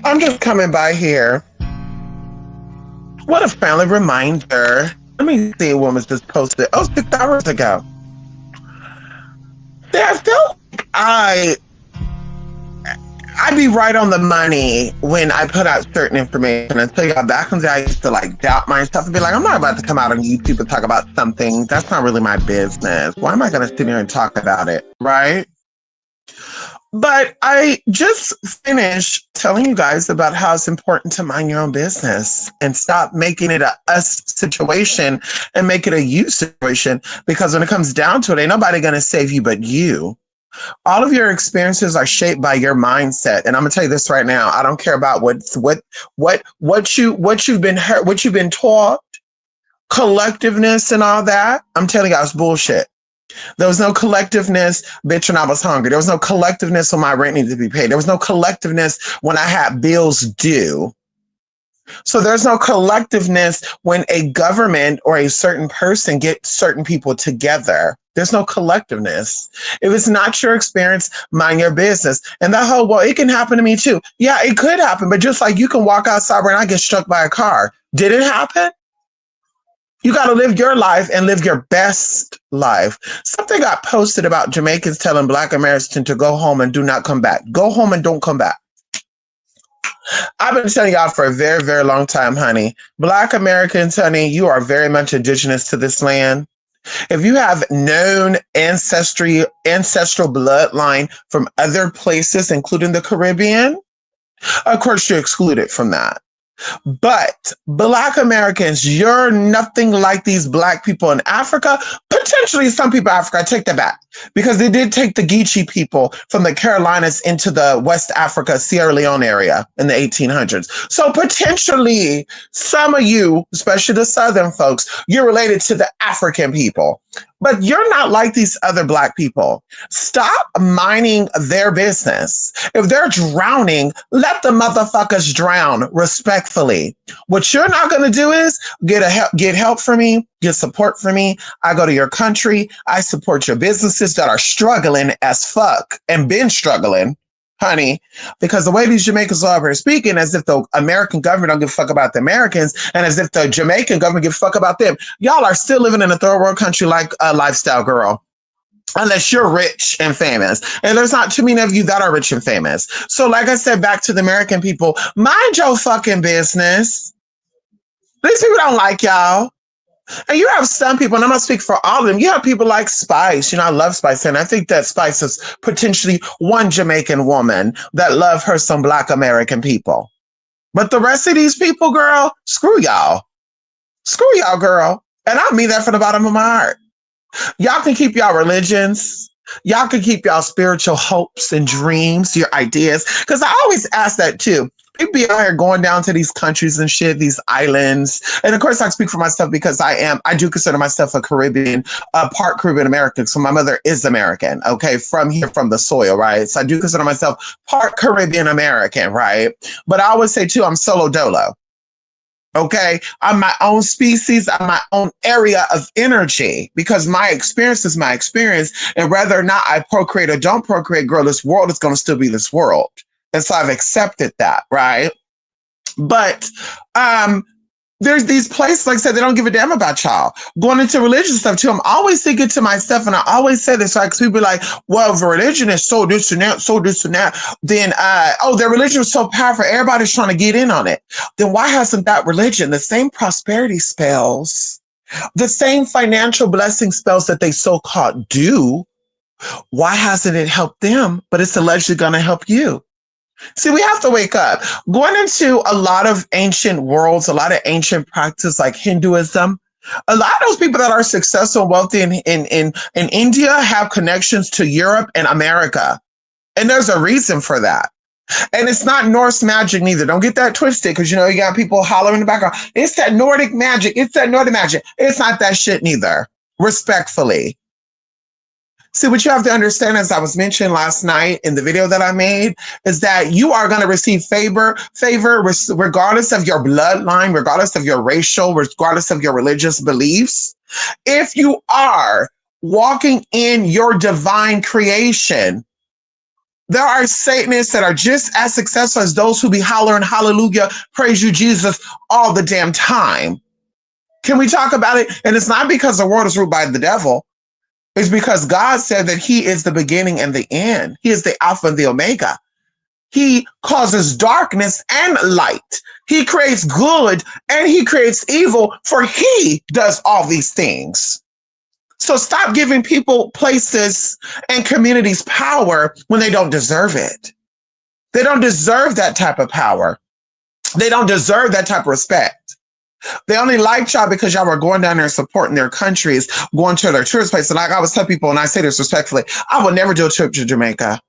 I'm just coming by here. What a family reminder. Let me see what was just posted. Oh, 6 hours ago. Yeah, I feel like I be right on the money when I put out certain information. Until y'all back in the day, I used to like doubt myself and be like, I'm not about to come out on YouTube and talk about something. That's not really my business. Why am I going to sit here and talk about it? Right? But I just finished telling you guys about how it's important to mind your own business and stop making it a us situation and make it a you situation. Because when it comes down to it, ain't nobody going to save you but you. All of your experiences are shaped by your mindset, and I'm gonna tell you this right now. I don't care about what you've been taught, collectiveness and all that. I'm telling you, it's bullshit. There was no collectiveness, bitch, when I was hungry. There was no collectiveness when my rent needed to be paid. There was no collectiveness when I had bills due. So there's no collectiveness when a government or a certain person gets certain people together. There's no collectiveness. If it's not your experience, mind your business. And that whole, well, it can happen to me too. Yeah, it could happen. But just like you can walk outside and I get struck by a car. Did it happen? You got to live your life and live your best life. Something got posted about Jamaicans telling Black Americans to go home and do not come back. Go home and don't come back. I've been telling y'all for a very, very long time, honey. Black Americans, honey, you are very much indigenous to this land. If you have known ancestral bloodline from other places, including the Caribbean, of course you're excluded from that. But Black Americans, you're nothing like these Black people in Africa. Potentially some people in Africa, I take that back. Because they did take the Geechee people from the Carolinas into the West Africa, Sierra Leone area in the 1800s. So potentially some of you, especially the Southern folks, you're related to the African people. But you're not like these other Black people. Stop minding their business. If they're drowning, let the motherfuckers drown respectfully. What you're not going to do is get help for me, get support for me. I go to your country. I support your businesses that are struggling as fuck and been struggling, honey, because the way these Jamaicans are over here speaking as if the American government don't give a fuck about the Americans and as if the Jamaican government give a fuck about them. Y'all are still living in a third world country like a lifestyle girl. Unless you're rich and famous. And there's not too many of you that are rich and famous. So like I said, back to the American people, mind your fucking business. These people don't like y'all. And you have some people, and I'm going to speak for all of them. You have people like Spice. You know, I love Spice. And I think that Spice is potentially one Jamaican woman that love her some Black American people. But the rest of these people, girl, screw y'all. Screw y'all, girl. And I mean that from the bottom of my heart. Y'all can keep y'all religions. Y'all can keep y'all spiritual hopes and dreams, your ideas. Because I always ask that too. People be out here going down to these countries and shit, these islands. And of course, I speak for myself because I do consider myself a Caribbean, part Caribbean American. So my mother is American, okay, from here, from the soil, right? So I do consider myself part Caribbean American, right? But I always say too, I'm solo dolo. Okay, I'm my own species, I'm my own area of energy because my experience is my experience. And whether or not I procreate or don't procreate, girl, this world is going to still be this world. And so I've accepted that, right? But there's these places, like I said, they don't give a damn about y'all. Going into religious stuff too, I'm always thinking to myself, and I always say this, like, people be like, well, if religion is so this and that, then, their religion is so powerful, everybody's trying to get in on it. Then why hasn't that religion, the same prosperity spells, the same financial blessing spells that they so-called do, why hasn't it helped them, but it's allegedly going to help you? See, we have to wake up. Going into a lot of ancient worlds, a lot of ancient practice like Hinduism, a lot of those people that are successful and wealthy in India have connections to Europe and America. And there's a reason for that. And it's not Norse magic neither. Don't get that twisted because, you know, you got people hollering in the background. It's that Nordic magic. It's that Nordic magic. It's not that shit neither, respectfully. See, what you have to understand, as I was mentioning last night in the video that I made, is that you are going to receive favor regardless of your bloodline, regardless of your racial, regardless of your religious beliefs. If you are walking in your divine creation, There are Satanists that are just as successful as those who be hollering hallelujah, praise you, Jesus, all the damn time. Can we talk about it? And it's not because the world is ruled by the devil. It's because God said that he is the beginning and the end. He is the Alpha and the Omega. He causes darkness and light. He creates good and he creates evil, for he does all these things. So stop giving people, places, and communities power when they don't deserve it. They don't deserve that type of power. They don't deserve that type of respect. They only liked y'all because y'all were going down there supporting their countries, going to their tourist places. And like I always tell people, and I say this respectfully, I would never do a trip to Jamaica.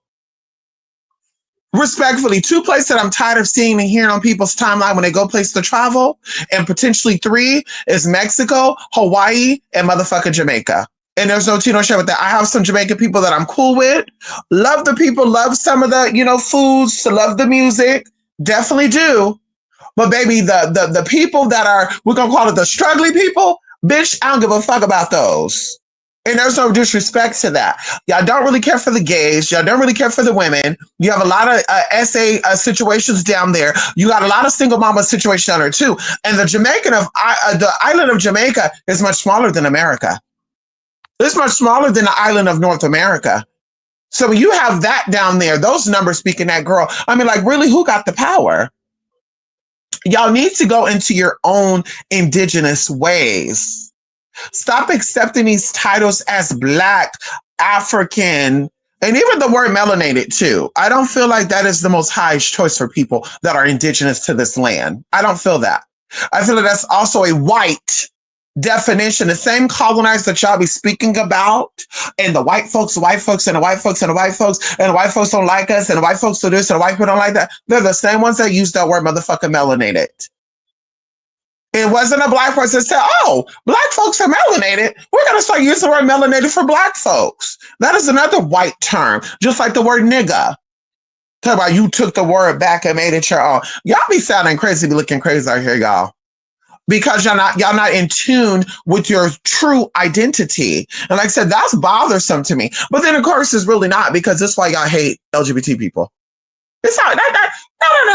Respectfully, two places that I'm tired of seeing and hearing on people's timeline when they go places to travel, and potentially three, is Mexico, Hawaii, and motherfucking Jamaica. And there's no tea, no shit with that. I have some Jamaican people that I'm cool with. Love the people, love some of the, foods, love the music. Definitely do. But baby, the people that are, we're gonna call it the struggling people, bitch, I don't give a fuck about those. And there's no disrespect to that. Y'all don't really care for the gays. Y'all don't really care for the women. You have a lot of SA situations down there. You got a lot of single mama situations down there too. And the island of Jamaica is much smaller than America. It's much smaller than the island of North America. So when you have that down there, those numbers speaking that girl, I mean, like, really, who got the power? Y'all need to go into your own indigenous ways. Stop accepting these titles as Black, African, and even the word melanated too. I don't feel like that is the most highest choice for people that are indigenous to this land. I don't feel that. I feel that that's also a white definition, the same colonizer that y'all be speaking about, and the white folks, and the white folks, and the white folks, and the white folks don't like us, and the white folks do this, and the white people don't like that. They're the same ones that use that word motherfucking melanated. It wasn't a Black person that said, oh, Black folks are melanated. We're going to start using the word melanated for Black folks. That is another white term, just like the word nigga. Talk about you took the word back and made it your own. Y'all be sounding crazy, be looking crazy out here, y'all. Because y'all not in tune with your true identity. And like I said, that's bothersome to me. But then, of course, it's really not, because that's why y'all hate LGBT people. It's not,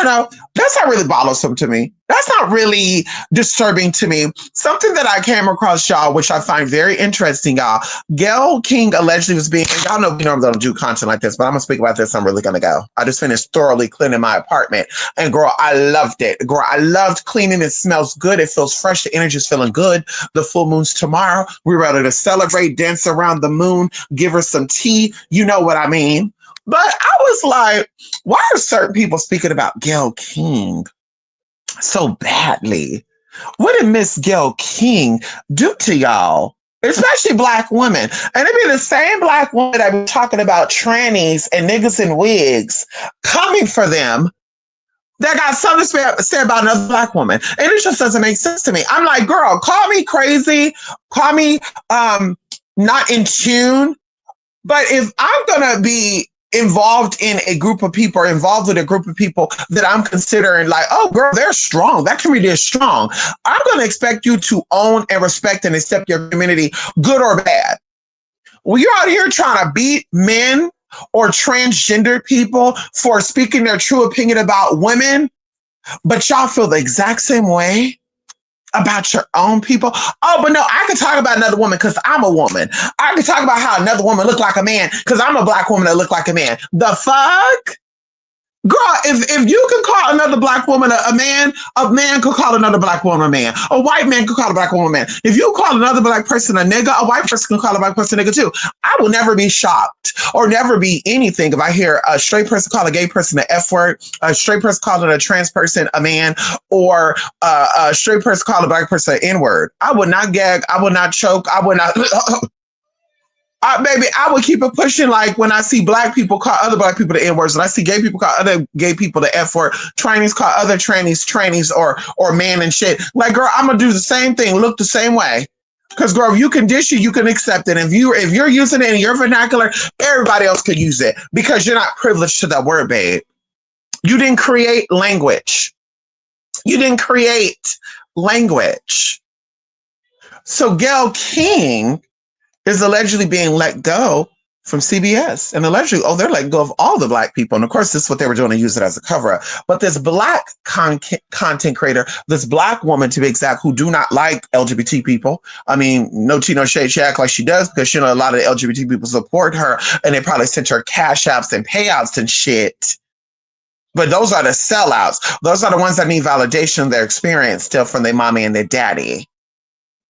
no. That's not really bothersome to me. That's not really disturbing to me. Something that I came across, y'all, which I find very interesting, y'all. Gayle King allegedly was being, y'all know we normally don't do content like this, but I'm going to speak about this. I'm really going to go. I just finished thoroughly cleaning my apartment. And girl, I loved it. Girl, I loved cleaning. It smells good. It feels fresh. The energy is feeling good. The full moon's tomorrow. We're ready to celebrate, dance around the moon, give her some tea. You know what I mean? But I was like, why are certain people speaking about Gayle King so badly? What did Miss Gayle King do to y'all? Especially Black women. And it be the same Black women that be talking about trannies and niggas in wigs coming for them that got something to say about another Black woman. And it just doesn't make sense to me. I'm like, girl, call me crazy, call me not in tune. But if I'm going to be involved in a group of people, or involved with a group of people that I'm considering like, oh girl, they're strong. That community is strong. I'm going to expect you to own and respect and accept your community, good or bad. When you're out here trying to beat men or transgender people for speaking their true opinion about women, but y'all feel the exact same way about your own people. Oh, but no, I can talk about another woman because I'm a woman. I can talk about how another woman looked like a man because I'm a Black woman that looked like a man. The fuck? Girl, if you can call another Black woman a man could call another Black woman a man. A white man could call a Black woman a man. If you call another Black person a nigga, a white person can call a Black person a nigga too. I will never be shocked or never be anything if I hear a straight person call a gay person an F word, a straight person calling a trans person a man, or a straight person calling a Black person an N word. I would not gag. I would not choke. I would not... baby, I would keep it pushing. Like when I see Black people call other Black people the N words, and I see gay people call other gay people the F word, trannies call other trannies or man and shit. Like, girl, I'm gonna do the same thing, look the same way. Because, girl, if you can dish it, you can accept it. If you're using it in your vernacular, everybody else could use it because you're not privileged to that word, babe. You didn't create language. You didn't create language. So Gayle King is allegedly being let go from CBS. And allegedly, they're letting go of all the black people. And of course, this is what they were doing to use it as a cover up. But this black content creator, this black woman to be exact, who do not like LGBT people. I mean, no tea, no shade. She act like she does because, a lot of the LGBT people support her and they probably sent her cash apps and payouts and shit. But those are the sellouts. Those are the ones that need validation of their experience still from their mommy and their daddy.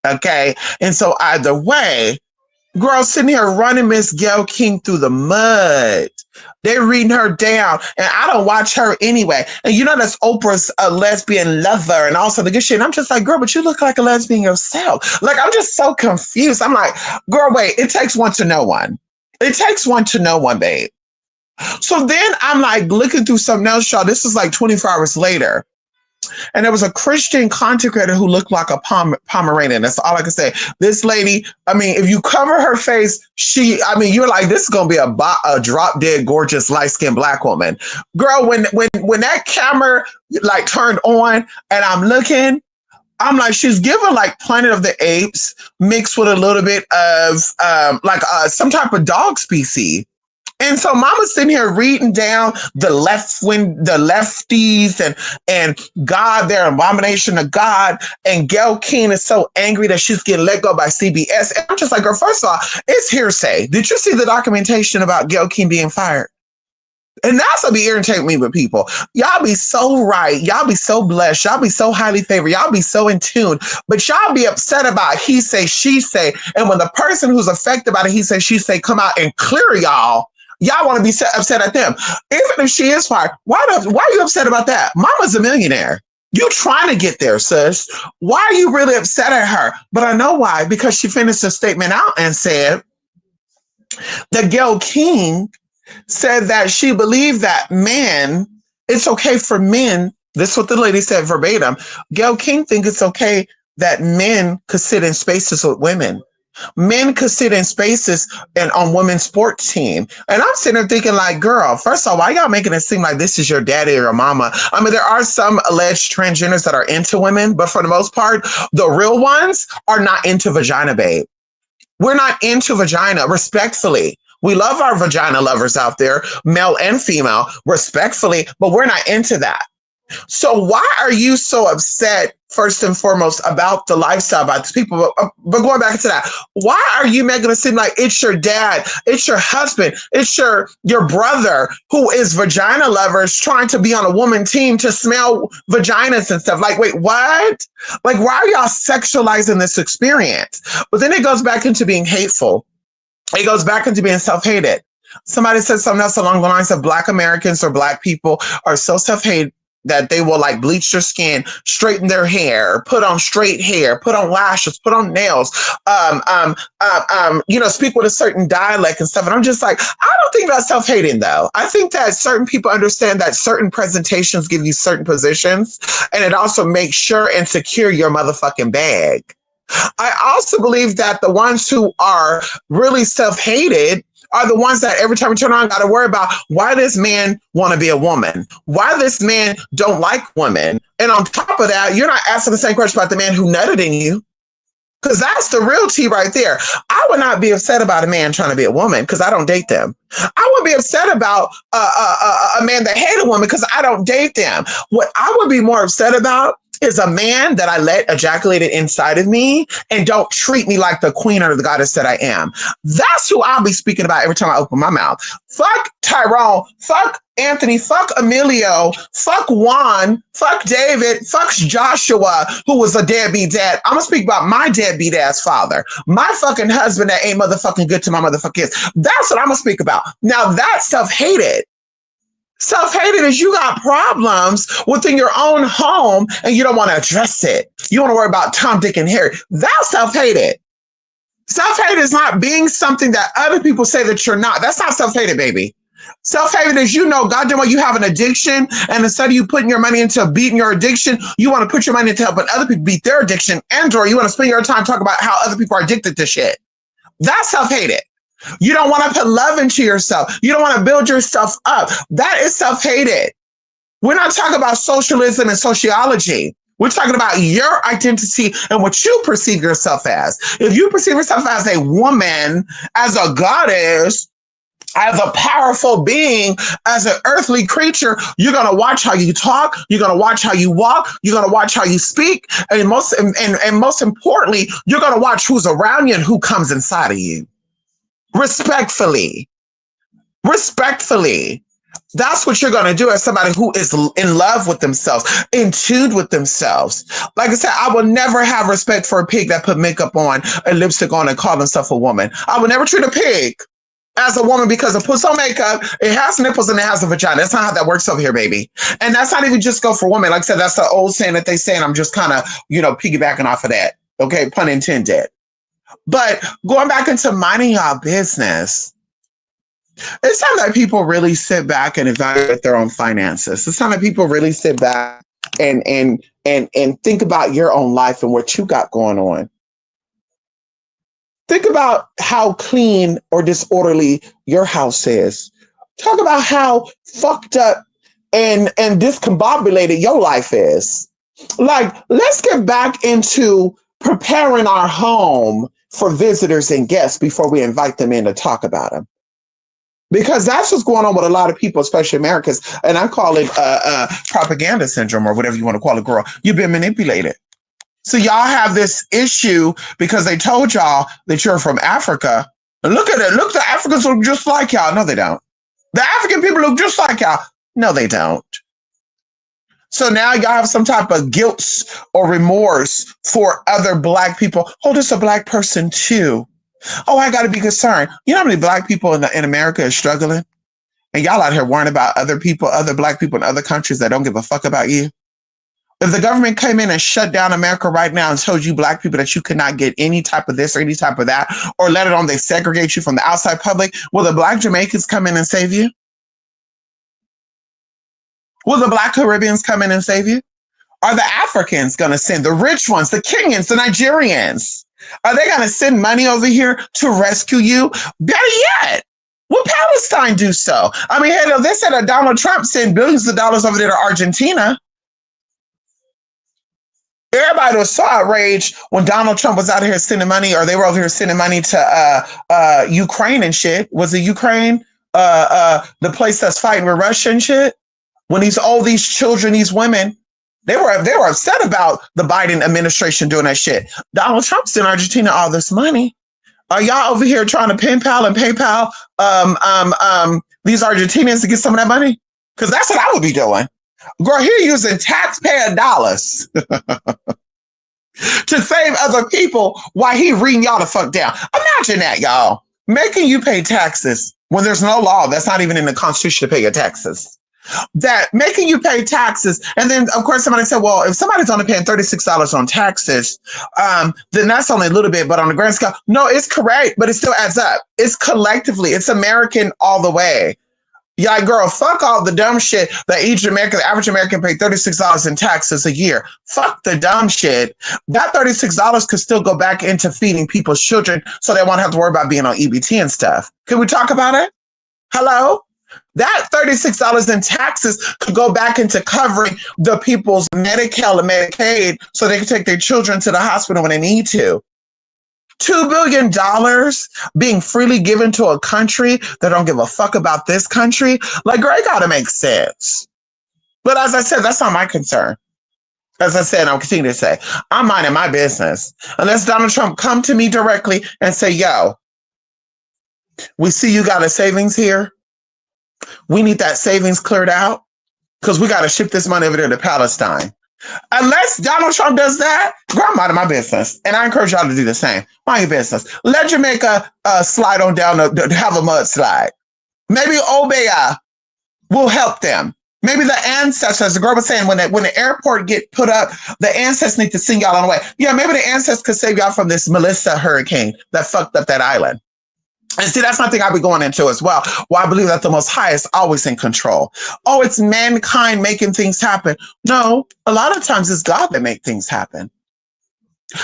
Okay. And so either way, girl sitting here running Miss Gayle King through the mud. They're reading her down, and I don't watch her anyway. And that's Oprah's a lesbian lover and also the good shit. And I'm just like, girl, but you look like a lesbian yourself. Like, I'm just so confused. I'm like, girl, wait, it takes one to know one. It takes one to know one, babe. So then I'm like looking through something else, y'all. This is like 24 hours later. And there was a Christian content creator who looked like a Pomeranian. That's all I can say. This lady, I mean, if you cover her face, you're like, this is going to be a drop dead, gorgeous, light-skinned black woman. Girl, when that camera like turned on and I'm looking, I'm like, she's given like Planet of the Apes mixed with a little bit of some type of dog species. And so Mama's sitting here reading down the lefties and God, their abomination of God. And Gayle King is so angry that she's getting let go by CBS. And I'm just like, girl, first of all, it's hearsay. Did you see the documentation about Gayle King being fired? And that's what be irritating me with people. Y'all be so right. Y'all be so blessed. Y'all be so highly favored. Y'all be so in tune. But y'all be upset about he say, she say. And when the person who's affected by the he say, she say come out and clear y'all want to be upset at them. Even if she is fired, why are you upset about that? Mama's a millionaire. You trying to get there, sis. Why are you really upset at her? But I know why, because she finished a statement out and said that Gayle King said that she believed that it's okay for men. This is what the lady said verbatim. Gayle King thinks it's okay that men could sit in spaces with women. Men could sit in spaces and on women's sports team. And I'm sitting there thinking like, girl, first of all, why y'all making it seem like this is your daddy or your mama? I mean, there are some alleged transgenders that are into women, but for the most part, the real ones are not into vagina, babe. We're not into vagina, respectfully. We love our vagina lovers out there, male and female, respectfully, but we're not into that. So why are you so upset, first and foremost, about the lifestyle, about these people? But going back to that, why are you making it seem like it's your dad, it's your husband, it's your brother who is vagina lovers trying to be on a woman team to smell vaginas and stuff? Like, wait, what? Like, why are y'all sexualizing this experience? But then it goes back into being hateful. It goes back into being self-hated. Somebody said something else along the lines of Black Americans or Black people are so self-hated that they will like bleach their skin, straighten their hair, put on straight hair, put on lashes, put on nails, speak with a certain dialect and stuff. And I'm just like, I don't think that's self-hating though. I think that certain people understand that certain presentations give you certain positions, and it also makes sure and secure your motherfucking bag. I also believe that the ones who are really self-hated are the ones that every time we turn on got to worry about why this man want to be a woman, why this man don't like women. And on top of that, you're not asking the same question about the man who nutted in you, because that's the real tea right there. I would not be upset about a man trying to be a woman because I don't date them. I would be upset about a man that hated a woman because I don't date them. What I would be more upset about is a man that I let ejaculated inside of me and don't treat me like the queen or the goddess that I am. That's who I'll be speaking about every time I open my mouth. Fuck Tyrone, fuck Anthony, fuck Emilio, fuck Juan, fuck David, fuck Joshua, who was a deadbeat dad. I'm gonna speak about my deadbeat ass father, my fucking husband that ain't motherfucking good to my motherfucking kids. That's what I'm gonna speak about. Now that's self-hated. Self-hated is you got problems within your own home and you don't want to address it. You want to worry about Tom, Dick, and Harry. That's self-hated. Self-hated is not being something that other people say that you're not. That's not self-hated, baby. Self-hated is, goddamn well, you have an addiction, and instead of you putting your money into beating your addiction, you want to put your money into helping other people beat their addiction, and/or you want to spend your time talking about how other people are addicted to shit. That's self-hated. You don't want to put love into yourself. You don't want to build yourself up. That is self-hated. We're not talking about socialism and sociology. We're talking about your identity and what you perceive yourself as. If you perceive yourself as a woman, as a goddess, As a powerful being, as an earthly creature, you're gonna watch how you talk, you're gonna watch how you walk, you're gonna watch how you speak, and most importantly, you're gonna watch who's around you and who comes inside of you. Respectfully. Respectfully. That's what you're going to do as somebody who is in love with themselves, in tune with themselves. Like I said, I will never have respect for a pig that put makeup on and lipstick on and call himself a woman. I will never treat a pig as a woman because it puts on makeup, it has nipples, and it has a vagina. That's not how that works over here, baby. And that's not even just go for women. Like I said, that's the old saying that they say, and I'm just kind of, piggybacking off of that. Okay, pun intended. But going back into minding y'all business, it's time that people really sit back and evaluate their own finances. It's time that people really sit back and think about your own life and what you got going on. Think about how clean or disorderly your house is. Talk about how fucked up and discombobulated your life is. Like, let's get back into preparing our home for visitors and guests before we invite them in to talk about them. Because that's what's going on with a lot of people, especially Americans. And I call it propaganda syndrome or whatever you want to call it, girl. You've been manipulated. So y'all have this issue because they told y'all that you're from Africa. And look at it. Look, the Africans look just like y'all. No, they don't. The African people look just like y'all. No, they don't. So now y'all have some type of guilt or remorse for other Black people. Oh, this is a Black person too. Oh, I got to be concerned. You know how many Black people in America are struggling? And y'all out here worrying about other people, other Black people in other countries that don't give a fuck about you? If the government came in and shut down America right now and told you Black people that you could not get any type of this or any type of that, or let it on, they segregate you from the outside public, will the Black Jamaicans come in and save you? Will the Black Caribbeans come in and save you? Are the Africans going to send the rich ones, the Kenyans, the Nigerians? Are they going to send money over here to rescue you? Better yet, will Palestine do so? I mean, hell, they said that Donald Trump sent billions of dollars over there to Argentina. Everybody was so outraged when Donald Trump was out here sending money, or they were over here sending money to Ukraine and shit. Was it Ukraine? The place that's fighting with Russia and shit? When all these children, these women, they were upset about the Biden administration doing that shit. Donald Trump sent Argentina all this money. Are y'all over here trying to pen pal and PayPal these Argentinians to get some of that money? Because that's what I would be doing. Girl, here using taxpayer dollars to save other people while he reading y'all the fuck down. Imagine that, y'all. Making you pay taxes when there's no law. That's not even in the Constitution to pay your taxes. That making you pay taxes. And then, of course, somebody said, well, if somebody's only paying $36 on taxes, then that's only a little bit. But on the grand scale, no, it's correct, but it still adds up. It's collectively. It's American all the way. Yeah, girl, fuck all the dumb shit that the average American paid $36 in taxes a year. Fuck the dumb shit. That $36 could still go back into feeding people's children so they won't have to worry about being on EBT and stuff. Can we talk about it? Hello? That $36 in taxes could go back into covering the people's Medi-Cal and Medicaid so they can take their children to the hospital when they need to. $2 billion being freely given to a country that don't give a fuck about this country. Like, girl, it gotta make sense. But as I said, that's not my concern. As I said, I'll continue to say, I'm minding my business. Unless Donald Trump come to me directly and say, yo, we see you got a savings here. We need that savings cleared out because we got to ship this money over there to Palestine. Unless Donald Trump does that, girl, I'm minding my business. And I encourage y'all to do the same. Mind your business. Let Jamaica slide on down, to have a mudslide. Maybe Obeah will help them. Maybe the ancestors, the girl was saying, when the airport get put up, the ancestors need to send y'all on the way. Yeah, maybe the ancestors could save y'all from this Melissa hurricane that fucked up that island. And see, that's something I'll be going into as well. Well, I believe that the Most High is always in control. Oh, it's mankind making things happen. No, a lot of times it's God that make things happen.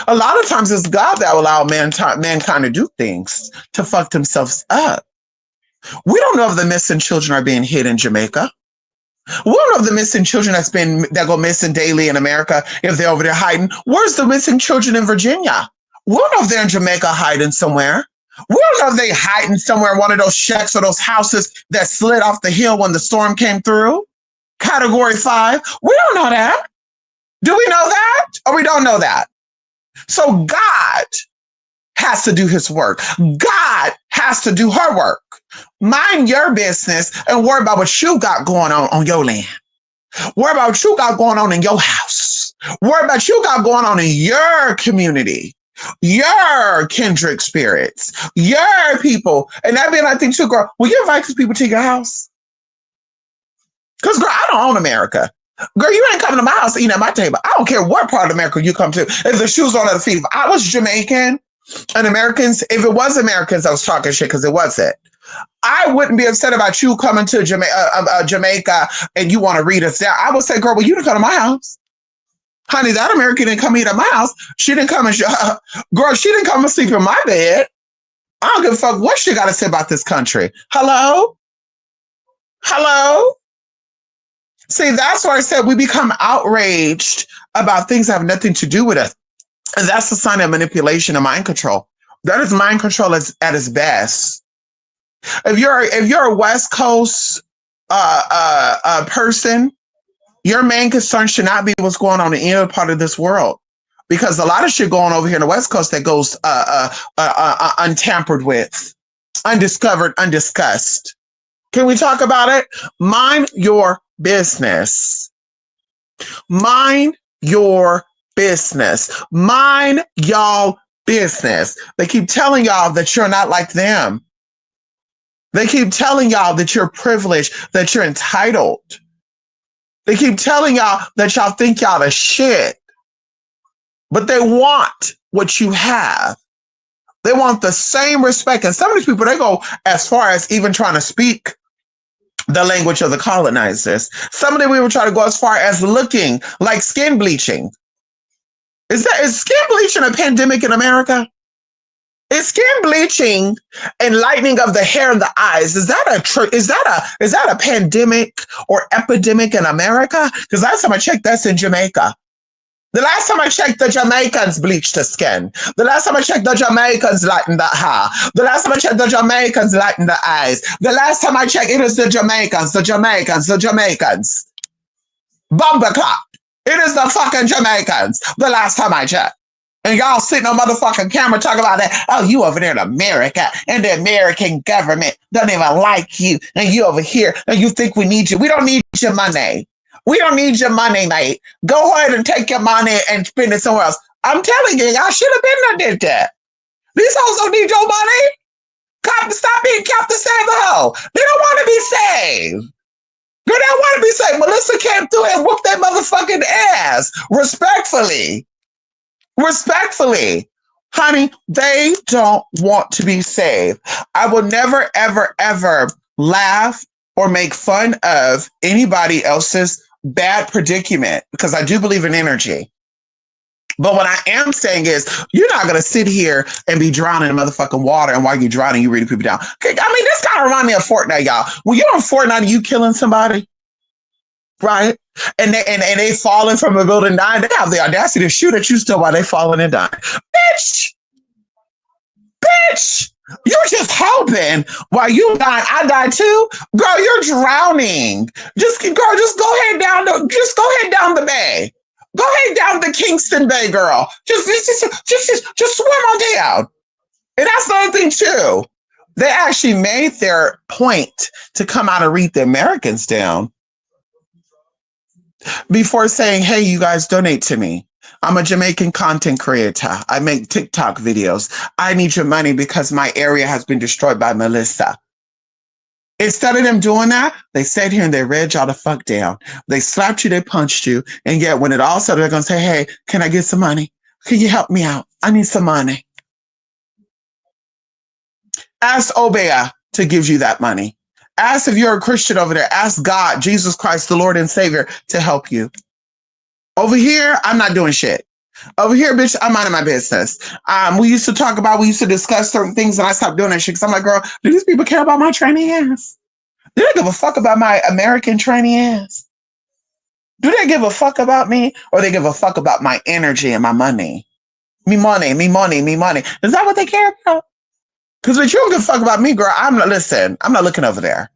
A lot of times it's God that will allow mankind to do things to fuck themselves up. We don't know if the missing children are being hid in Jamaica. We don't know if the missing children that go missing daily in America, if they're over there hiding. Where's the missing children in Virginia? We don't know if they're in Jamaica hiding somewhere. We don't know if they hiding somewhere in one of those shacks or those houses that slid off the hill when the storm came through. Category 5. We don't know that. Do we know that? Or we don't know that? So God has to do his work. God has to do her work. Mind your business and worry about what you got going on your land. Worry about what you got going on in your house. Worry about what you got going on in your community, your kindred spirits, your people. And that being, I think, too, girl, will you invite these people to your house? Because, girl, I don't own America. Girl, you ain't coming to my house eating at my table. I don't care what part of America you come to. If the shoes on the feet, if I was Jamaican and Americans, if it was Americans, I was talking shit because it wasn't. I wouldn't be upset about you coming to Jamaica and you want to read us down. I would say, girl, well, you didn't come to my house. Honey, that American didn't come eat at my house. She didn't come and, girl, she didn't come and sleep in my bed. I don't give a fuck what she got to say about this country. Hello? Hello? See, that's why I said we become outraged about things that have nothing to do with us. And that's a sign of manipulation and mind control. That is mind control at its best. If you're a West Coast person, your main concern should not be what's going on in any other part of this world, because a lot of shit going over here in the West Coast that goes untampered with, undiscovered, undiscussed. Can we talk about it? Mind your business. Mind your business. Mind y'all business. They keep telling y'all that you're not like them. They keep telling y'all that you're privileged, that you're entitled. They keep telling y'all that y'all think y'all the shit. But they want what you have. They want the same respect. And some of these people, they go as far as even trying to speak the language of the colonizers. Some of them even try to go as far as looking like skin bleaching. Is skin bleaching a pandemic in America? Is skin bleaching and lightening of the hair and the eyes, is that a pandemic or epidemic in America? Because last time I checked, that's in Jamaica. The last time I checked, the Jamaicans bleached the skin. The last time I checked, the Jamaicans lightened the hair. The last time I checked, the Jamaicans lightened the eyes. The last time I checked, it is the Jamaicans. Bumper clock. It is the fucking Jamaicans. The last time I checked. And y'all sitting on motherfucking camera talking about that. Oh, you over there in America and the American government doesn't even like you. And you over here and you think we need you. We don't need your money. We don't need your money, mate. Go ahead and take your money and spend it somewhere else. I'm telling you, y'all should have been there did that. These hoes don't need your money. Stop being Captain Save the Hoe. They don't want to be saved. They don't want to be saved. Melissa came through and whooped that motherfucking ass. Respectfully, honey, they don't want to be saved. I will never, ever, ever laugh or make fun of anybody else's bad predicament because I do believe in energy. But what I am saying is, you're not going to sit here and be drowning in motherfucking water, and while you're drowning, you reading people down. Okay, I mean, this kind of reminds me of Fortnite, y'all. When you're on Fortnite, you killing somebody, right? And they falling from a building dying. They have the audacity to shoot at you still while they falling and dying. Bitch, you're just helping while you die. I die too, girl. You're drowning. Just go ahead down the bay. Go ahead down the Kingston Bay, girl. Just swim on down. And that's the other thing too. They actually made their point to come out and read the Americans down before saying, hey, you guys donate to me. I'm a Jamaican content creator. I make TikTok videos. I need your money because my area has been destroyed by Melissa. Instead of them doing that, they sat here and they read y'all the fuck down. They slapped you, they punched you. And yet when it all settled, they're going to say, hey, can I get some money? Can you help me out? I need some money. Ask Obeah to give you that money. Ask if you're a Christian over there. Ask God, Jesus Christ, the Lord and Savior, to help you. Over here, I'm not doing shit. Over here, bitch, I'm minding my business. We used to discuss certain things, and I stopped doing that shit because I'm like, girl, do these people care about my tranny ass? Do they give a fuck about my American tranny ass? Do they give a fuck about me, or they give a fuck about my energy and my money? Me money. Is that what they care about? Because if you don't give a fuck about me, girl, listen, I'm not looking over there.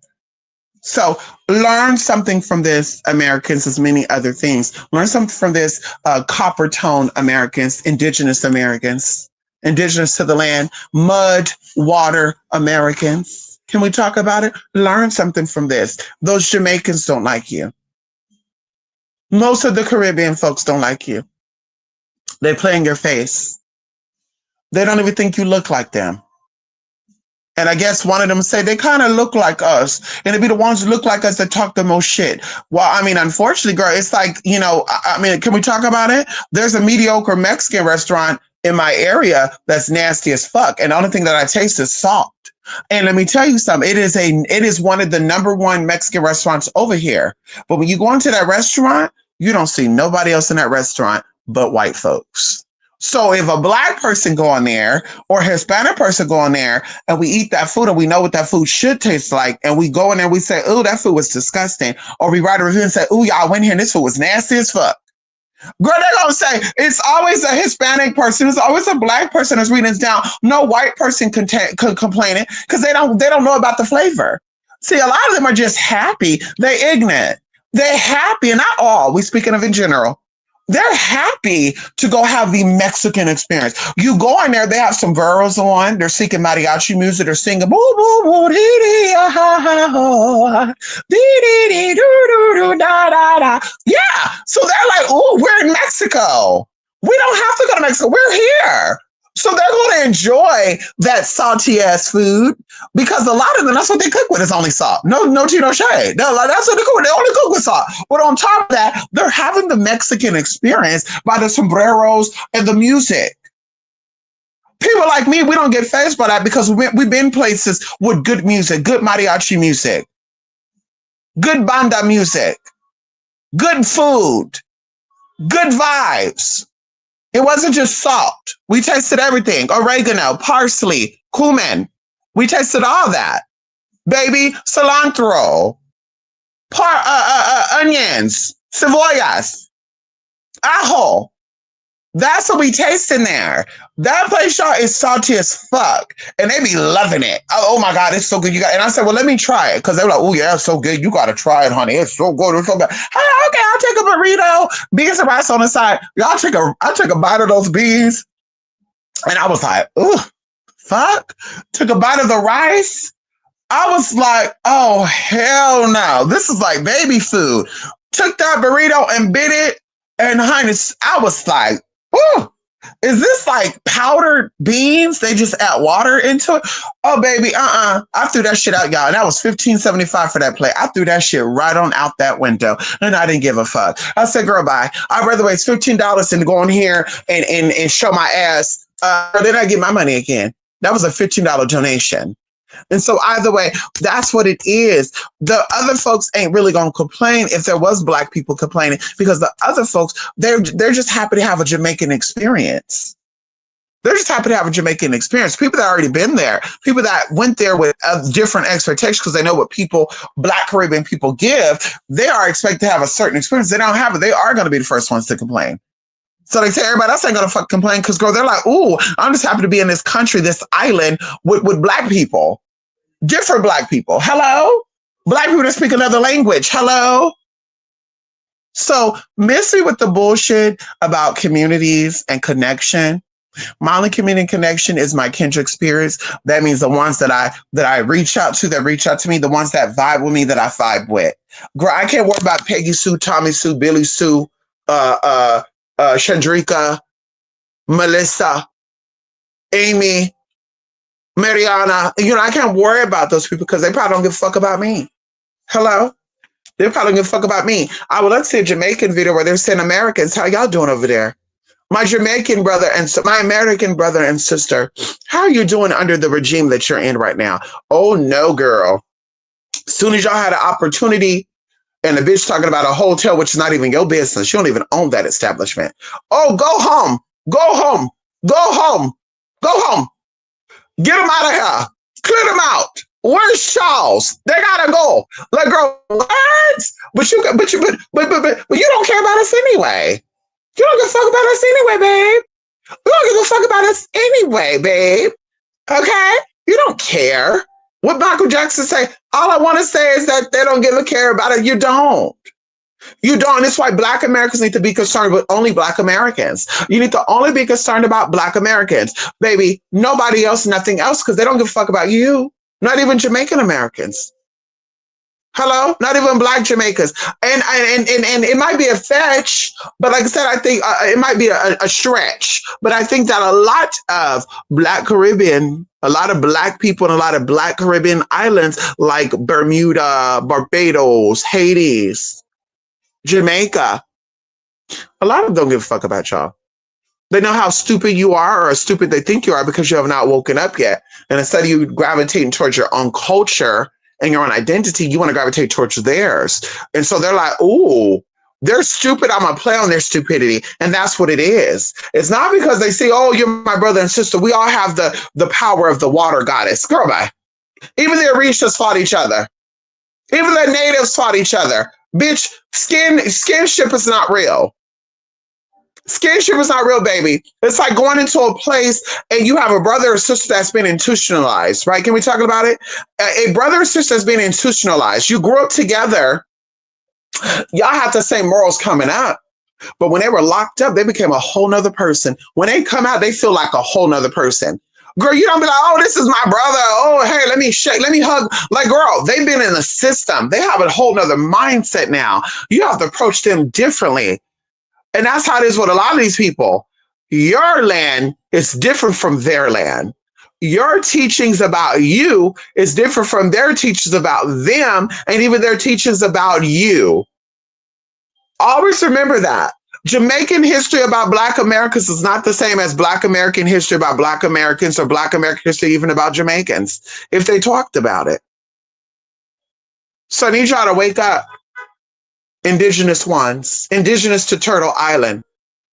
So learn something from this, Americans, as many other things. Learn something from this, copper tone Americans, indigenous Americans, indigenous to the land, mud, water Americans. Can we talk about it? Learn something from this. Those Jamaicans don't like you. Most of the Caribbean folks don't like you. They play in your face. They don't even think you look like them. And I guess one of them said they kind of look like us. And it'd be the ones who look like us that talk the most shit. Well, I mean, unfortunately, girl, it's like, I mean, can we talk about it? There's a mediocre Mexican restaurant in my area that's nasty as fuck. And the only thing that I taste is salt. And let me tell you something. It is one of the number one Mexican restaurants over here. But when you go into that restaurant, you don't see nobody else in that restaurant but white folks. So if a black person go in there or a Hispanic person go in there and we eat that food and we know what that food should taste like, and we go in there and we say, oh, that food was disgusting. Or we write a review and say, oh, y'all went here and this food was nasty as fuck. Girl, they're gonna say it's always a Hispanic person, it's always a black person that's reading this down. No white person could complain it because they don't know about the flavor. See, a lot of them are just happy. They're ignorant. They're happy, and not all. We speaking of in general. They're happy to go have the Mexican experience. You go in there, they have sombreros on, they're seeking mariachi music, they're singing boo boo boo dee dee ah ha ha ho dee dee dee doo doo doo da da da. Yeah, so they're like, oh, we're in Mexico. We don't have to go to Mexico. We're here. So they're going to enjoy that salty ass food because a lot of them, that's what they cook with, is only salt. No tea, no shade. That's what they cook with. They only cook with salt. But on top of that, they're having the Mexican experience by the sombreros and the music. People like me, we don't get fazed by that because we've been places with good music, good mariachi music, good banda music, good food, good vibes. It wasn't just salt. We tasted everything. Oregano, parsley, cumin. We tasted all that. Baby, cilantro, onions, cebollas, ajo. That's what we taste in there. That place, y'all, is salty as fuck. And they be loving it. Oh my God, it's so good. And I said, well, let me try it. Because they were like, oh yeah, it's so good. You got to try it, honey. It's so good. It's so good. Hey, okay, I'll take a burrito. Beans and rice on the side. Y'all I took a bite of those beans. And I was like, ooh, fuck. Took a bite of the rice. I was like, oh, hell no. This is like baby food. Took that burrito and bit it. And honey, I was like, ooh, is this like powdered beans? They just add water into it? Oh, baby, I threw that shit out, y'all. And that was $15.75 for that plate. I threw that shit right on out that window. And I didn't give a fuck. I said, girl, bye. I'd rather waste $15 than to go in here and show my ass. Then I get my money again. That was a $15 donation. And so either way, that's what it is. The other folks ain't really going to complain if there was black people complaining, because the other folks, they're just happy to have a Jamaican experience. They're just happy to have a Jamaican experience. People that already been there, people that went there with different expectations because they know what black Caribbean people give, they are expected to have a certain experience. They don't have it. They are going to be the first ones to complain. So they say everybody else ain't gonna fucking complain because, girl, they're like, ooh, I'm just happy to be in this country, this island with black people, different black people. Hello? Black people that speak another language. Hello? So miss me with the bullshit about communities and connection. My only community connection is my kindred spirits. That means the ones that I reach out to, that reach out to me, the ones that vibe with me, that I vibe with. Girl, I can't worry about Peggy Sue, Tommy Sue, Billy Sue, Chandrika, Melissa, Amy, Mariana. I can't worry about those people because they probably don't give a fuck about me. Hello? They probably don't give a fuck about me. I would love to see a Jamaican video where they're saying, Americans, how y'all doing over there? My Jamaican brother and my American brother and sister, how are you doing under the regime that you're in right now? Oh, no, girl. As soon as y'all had an opportunity, and the bitch talking about a hotel, which is not even your business. She don't even own that establishment. Oh, go home. Go home. Go home. Go home. Get them out of here. Clear them out. Where's Charles? They gotta go. Like, girl, what? But you don't care about us anyway. You don't give a fuck about us anyway, babe. You don't give a fuck about us anyway, babe. Okay? You don't care. What Michael Jackson say? All I want to say is that they don't give a care about it. You don't. You don't. It's why Black Americans need to be concerned with only Black Americans. You need to only be concerned about Black Americans. Baby, nobody else, nothing else, because they don't give a fuck about you. Not even Jamaican Americans. Hello, not even Black Jamaicans, and it might be a fetch, but like I said, I think it might be a stretch. But I think that a lot of Black Caribbean, a lot of Black people in a lot of Black Caribbean islands like Bermuda, Barbados, Haiti, Jamaica, a lot of them don't give a fuck about y'all. They know how stupid you are or how stupid they think you are because you have not woken up yet. And instead of you gravitating towards your own culture and your own identity, you want to gravitate towards theirs. And so they're like, ooh, they're stupid. I'm going to play on their stupidity. And that's what it is. It's not because they say, oh, you're my brother and sister. We all have the power of the water goddess. Girl, bye. Even the Orishas fought each other. Even the natives fought each other. Bitch, skinship is not real. Skinship is not real, baby. It's like going into a place and you have a brother or sister that's been institutionalized, right? Can we talk about it? A brother or sister that's been institutionalized. You grew up together. Y'all have the same morals coming up. But when they were locked up, they became a whole nother person. When they come out, they feel like a whole nother person. Girl, you don't be like, oh, this is my brother. Oh, hey, let me shake, let me hug. Like, girl, they've been in the system. They have a whole nother mindset now. You have to approach them differently. And that's how it is with a lot of these people. Your land is different from their land. Your teachings about you is different from their teachings about them and even their teachings about you. Always remember that. Jamaican history about Black Americans is not the same as Black American history about Black Americans or Black American history even about Jamaicans, if they talked about it. So I need y'all to wake up. Indigenous ones, indigenous to Turtle Island,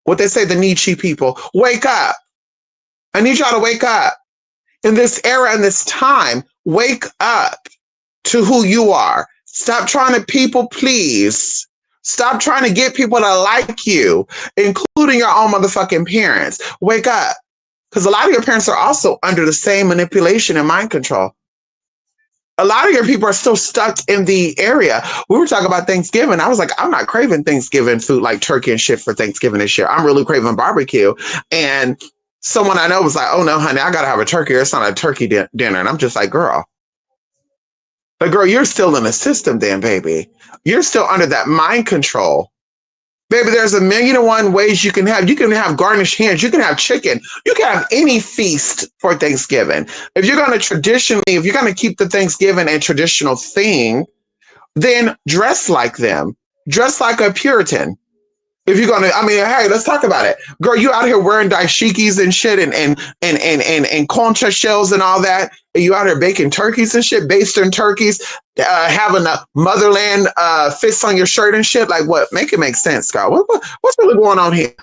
what they say, the Nietzsche people, wake up. I need y'all to wake up. In this era and this time, wake up to who you are. Stop trying to people please. Stop trying to get people to like you, including your own motherfucking parents. Wake up. Because a lot of your parents are also under the same manipulation and mind control. A lot of your people are still stuck in the area. We were talking about Thanksgiving. I was like, I'm not craving Thanksgiving food like turkey and shit for Thanksgiving this year. I'm really craving barbecue. And someone I know was like, oh no, honey, I got to have a turkey. It's not a turkey dinner. And I'm just like, girl. But girl, you're still in the system then, baby. You're still under that mind control. Baby, there's 1,000,001 ways you can have. You can have garnished hens. You can have chicken. You can have any feast for Thanksgiving. If you're going to keep the Thanksgiving a traditional thing, then dress like them. Dress like a Puritan. If you're gonna, hey, let's talk about it, girl. You out here wearing dashikis and shit, and concha shells and all that. And you out here baking turkeys and shit, basting turkeys, having a motherland fist on your shirt and shit. Like what? Make it make sense, girl. What's really going on here?